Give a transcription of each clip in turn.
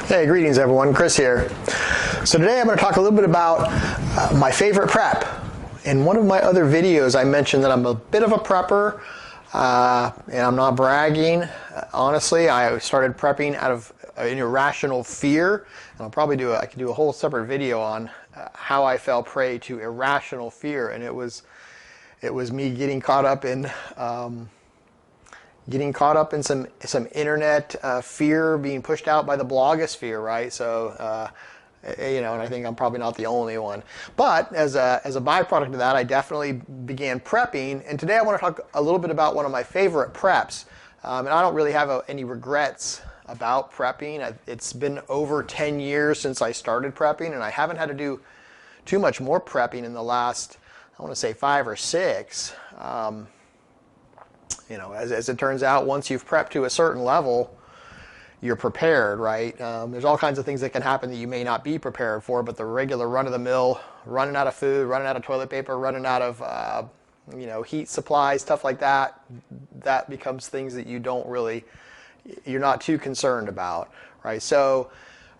Hey, greetings everyone, Chris here. So today I'm going to talk a little bit about my favorite prep. In one of my other videos I mentioned that I'm a bit of a prepper, and I'm not bragging. Honestly, I started prepping out of an irrational fear, and I could do a whole separate video on how I fell prey to irrational fear, and it was me getting caught up in some internet fear, being pushed out by the blogosphere, right? So, and I think I'm probably not the only one. But as a byproduct of that, I definitely began prepping. And today I want to talk a little bit about one of my favorite preps. And I don't really have any regrets about prepping. It's been over 10 years since I started prepping, and I haven't had to do too much more prepping in the last, I want to say 5 or 6. As it turns out, once you've prepped to a certain level, you're prepared, right? There's all kinds of things that can happen that you may not be prepared for, but the regular run-of-the-mill, running out of food, running out of toilet paper, running out of heat supplies, stuff like that, that becomes things that you're not too concerned about, right? So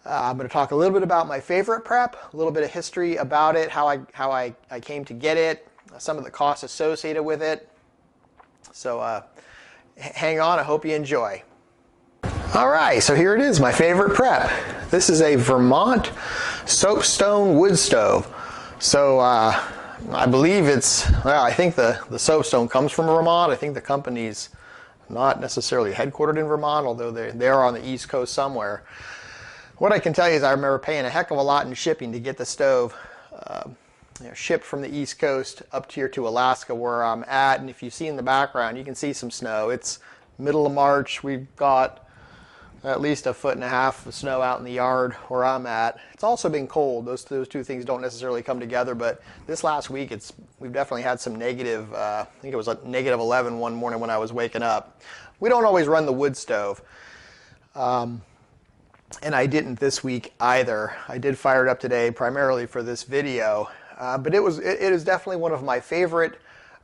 I'm going to talk a little bit about my favorite prep, a little bit of history about it, how I came to get it, some of the costs associated with it. So hang on, I hope you enjoy. All right, so here it is, my favorite prep. This is a Vermont Soapstone Woodstove. So I believe I think the soapstone comes from Vermont. I think the company's not necessarily headquartered in Vermont, although they're on the East Coast somewhere. What I can tell you is I remember paying a heck of a lot in shipping to get the stove shipped from the East Coast up here to Alaska where I'm at. And if you see in the background, you can see some snow. It's middle of March. We've got at least 1.5 feet of snow out in the yard where I'm at. It's also been cold. Those two things don't necessarily come together, but this last week we've definitely had some negative, I think it was like -11 one morning when I was waking up. We don't always run the wood stove. And I didn't this week either. I did fire it up today primarily for this video. But it is definitely one of my favorite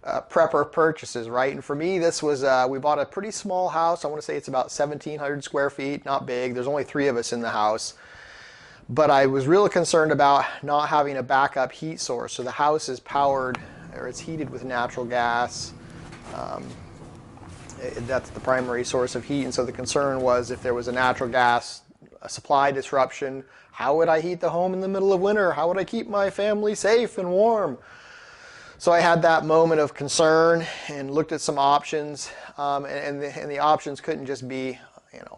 prepper purchases, right? And for me, this was, we bought a pretty small house. I want to say it's about 1,700 square feet, not big. There's only 3 of us in the house. But I was real concerned about not having a backup heat source. So the house is powered, or it's heated with natural gas. That's the primary source of heat. And so the concern was if there was a natural gas supply disruption, how would I heat the home in the middle of winter? How would I keep my family safe and warm? So I had that moment of concern and looked at some options, and the options couldn't just be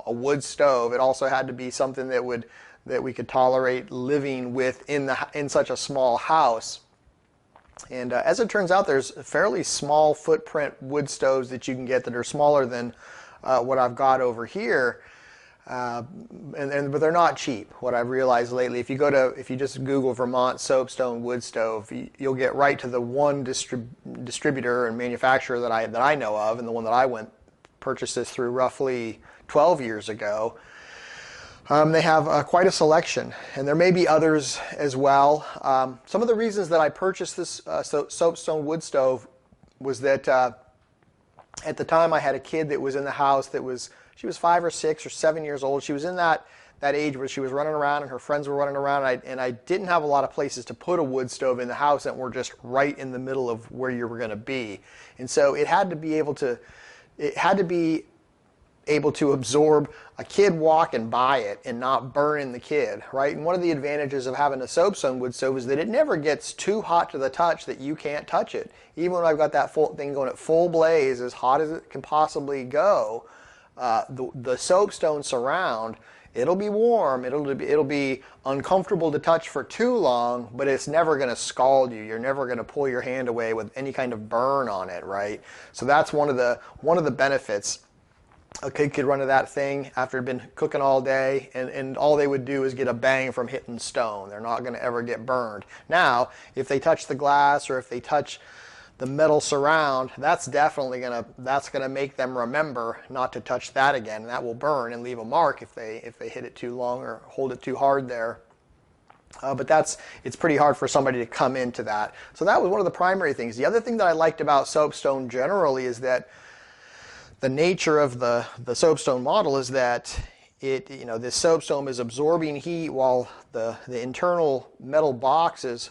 a wood stove. It also had to be something that we could tolerate living with in such a small house. And as it turns out, there's fairly small footprint wood stoves that you can get that are smaller than what I've got over here. But they're not cheap. What I've realized lately, if you just Google Vermont Soapstone Woodstove, you'll get right to the one distributor and manufacturer that I know of, and the one that I purchased this through roughly 12 years ago. They have quite a selection, and there may be others as well. Some of the reasons that I purchased this Soapstone Woodstove was that at the time I had a kid that was in the house she was 5 or 6 or 7 years old. She was in that age where she was running around and her friends were running around, and I didn't have a lot of places to put a wood stove in the house that were just right in the middle of where you were going to be. And so it had to be able to absorb a kid walking by it and not burning the kid, right? And one of the advantages of having a soapstone wood stove is that it never gets too hot to the touch that you can't touch it. Even when I've got that full thing going at full blaze, as hot as it can possibly go, the soapstone surround, it'll be warm, it'll be uncomfortable to touch for too long, but it's never going to scald you. You're never going to pull your hand away with any kind of burn on it, right? So that's one of the benefits. A kid could run to that thing after been cooking all day, and all they would do is get a bang from hitting stone. They're not going to ever get burned. Now, if they touch the glass or if they touch the metal surround, that's definitely gonna make them remember not to touch that again. And that will burn and leave a mark if they hit it too long or hold it too hard there. But it's pretty hard for somebody to come into that. So that was one of the primary things. The other thing that I liked about soapstone generally is that the nature of the soapstone model is that this soapstone is absorbing heat while the internal metal box is,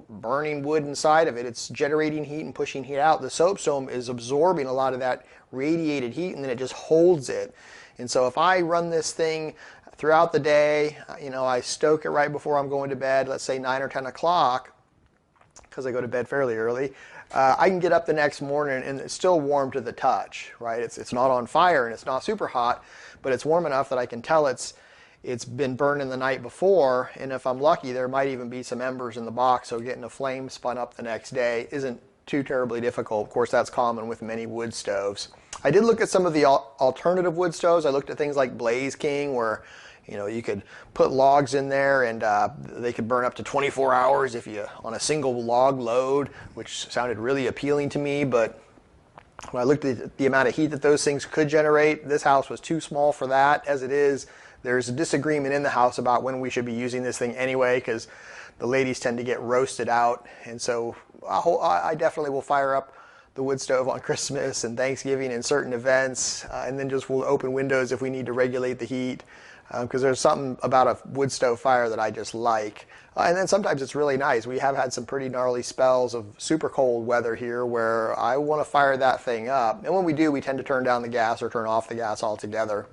burning wood inside of it. It's generating heat and pushing heat out. The soapstone is absorbing a lot of that radiated heat, and then it just holds it. And so if I run this thing throughout the day, I stoke it right before I'm going to bed, let's say 9 or 10 o'clock, because I go to bed fairly early, I can get up the next morning and it's still warm to the touch, right? It's not on fire and it's not super hot, but it's warm enough that I can tell it's been burning the night before, and if I'm lucky, there might even be some embers in the box, so getting a flame spun up the next day isn't too terribly difficult. Of course, that's common with many wood stoves. I did look at some of the alternative wood stoves. I looked at things like Blaze King, where you could put logs in there and they could burn up to 24 hours if you on a single log load, which sounded really appealing to me. But when I looked at the amount of heat that those things could generate, this house was too small for that. As it is, there's a disagreement in the house about when we should be using this thing anyway, because the ladies tend to get roasted out. And so I definitely will fire up the wood stove on Christmas and Thanksgiving and certain events, and then just we'll open windows if we need to regulate the heat. Because there's something about a wood stove fire that I just like. And then sometimes it's really nice. We have had some pretty gnarly spells of super cold weather here where I want to fire that thing up. And when we do, we tend to turn down the gas or turn off the gas altogether.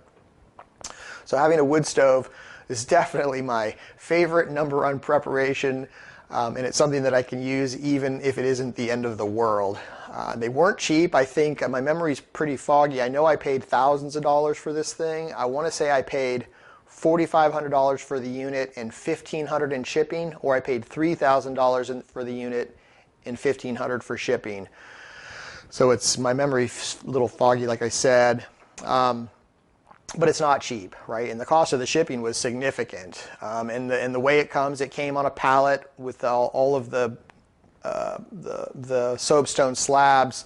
So having a wood stove is definitely my favorite number one preparation. And it's something that I can use even if it isn't the end of the world. They weren't cheap. I think my memory's pretty foggy. I know I paid thousands of dollars for this thing. I want to say I paid $4,500 for the unit and $1,500 in shipping, or I paid $3,000 for the unit and $1,500 for shipping. So it's my memory's a little foggy, like I said, but it's not cheap, right? And the cost of the shipping was significant. And the way it comes, it came on a pallet with all of the soapstone slabs,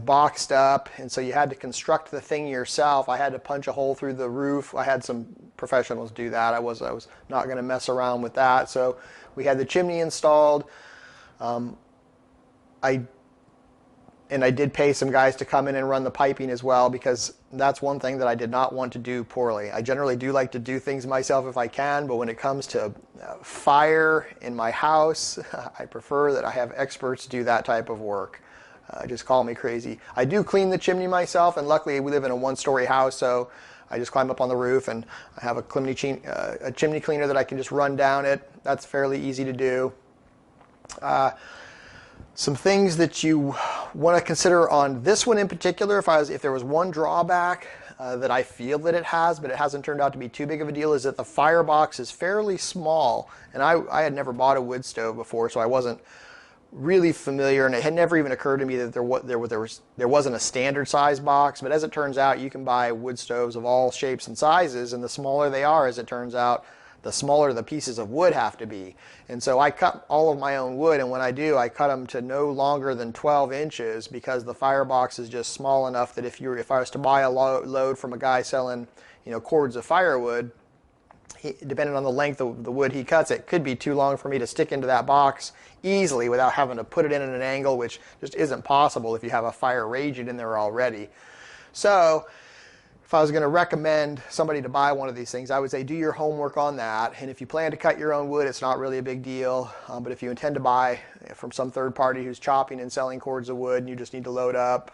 boxed up, and so you had to construct the thing yourself. I had to punch a hole through the roof. I had some professionals do that. I was not going to mess around with that. So we had the chimney installed. I did pay some guys to come in and run the piping as well, because that's one thing that I did not want to do poorly. I generally do like to do things myself if I can, but when it comes to fire in my house, I prefer that I have experts do that type of work. Just call me crazy. I do clean the chimney myself, and luckily we live in a one-story house, so I just climb up on the roof and I have a chimney cleaner that I can just run down it. That's fairly easy to do. Some things that you want to consider on this one in particular, if there was one drawback that I feel that it has, but it hasn't turned out to be too big of a deal, is that the firebox is fairly small. And I had never bought a wood stove before, so I wasn't really familiar, and it had never even occurred to me that there wasn't a standard size box. But as it turns out, you can buy wood stoves of all shapes and sizes, and the smaller they are, as it turns out, the smaller the pieces of wood have to be. And so I cut all of my own wood, and when I do, I cut them to no longer than 12 inches, because the firebox is just small enough that if I was to buy a load from a guy selling cords of firewood, depending on the length of the wood he cuts, it could be too long for me to stick into that box easily without having to put it in at an angle, which just isn't possible if you have a fire raging in there already. So if I was going to recommend somebody to buy one of these things, I would say do your homework on that. And if you plan to cut your own wood, it's not really a big deal. But if you intend to buy from some third party who's chopping and selling cords of wood and you just need to load up,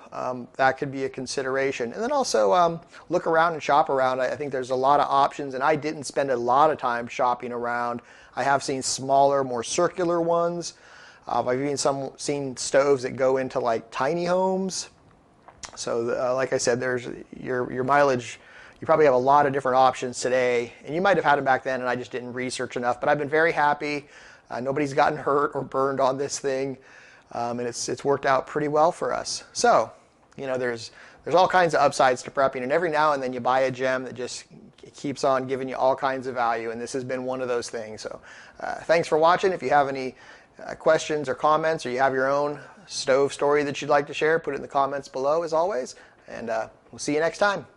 that could be a consideration. And then also look around and shop around. I think there's a lot of options, and I didn't spend a lot of time shopping around. I have seen smaller, more circular ones. I've even seen stoves that go into like tiny homes. So like I said, there's your mileage. You probably have a lot of different options today, and you might have had them back then and I just didn't research enough, but I've been very happy. Nobody's gotten hurt or burned on this thing, and it's worked out pretty well for us. So there's all kinds of upsides to prepping, and every now and then you buy a gem that just keeps on giving you all kinds of value, and this has been one of those things. So thanks for watching. If you have any questions or comments, or you have your own stove story that you'd like to share, put it in the comments below as always, and we'll see you next time.